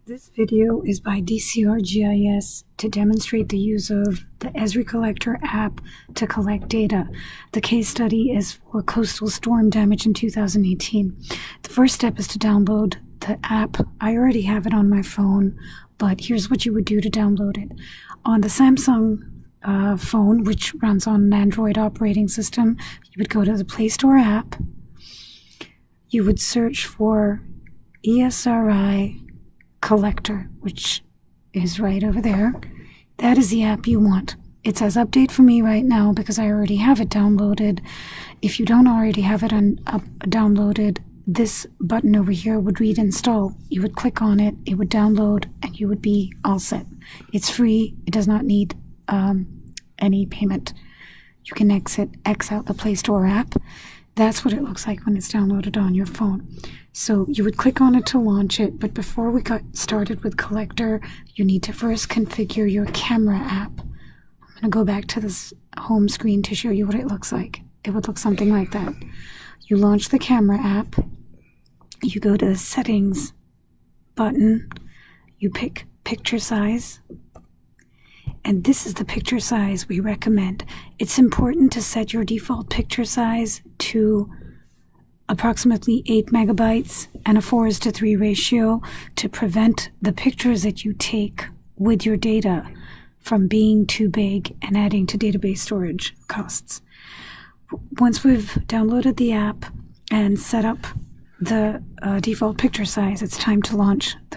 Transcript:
This video is by DCR-GIS to demonstrate the use of the ESRI Collector app to collect data. The case study is for coastal storm damage in 2018. The first step is to download the app. I already have it on my phone, but here's what you would do to download it. On the Samsung phone, which runs on an Android operating system, you would go to the Play Store app. You would search for ESRI Collector, which is right over there. That is the app you want. It says update for me right now because I already have it downloaded. If you don't already have it downloaded, this button over here would read install. You would click on it, it would download, and you would be all set. It's free. It does not need any payment. You can X out the Play Store app. That's what it looks like when it's downloaded on your phone. So you would click on it to launch it, but before we got started with Collector, you need to first configure your camera app. I'm going to go back to this home screen to show you what it looks like. It would look something like that. You launch the camera app, you go to the settings button, you pick picture size, and this is the picture size we recommend. It's important to set your default picture size to approximately 8 megabytes and a 4:3 ratio to prevent the pictures that you take with your data from being too big and adding to database storage costs. Once we've downloaded the app and set up the default picture size, it's time to launch the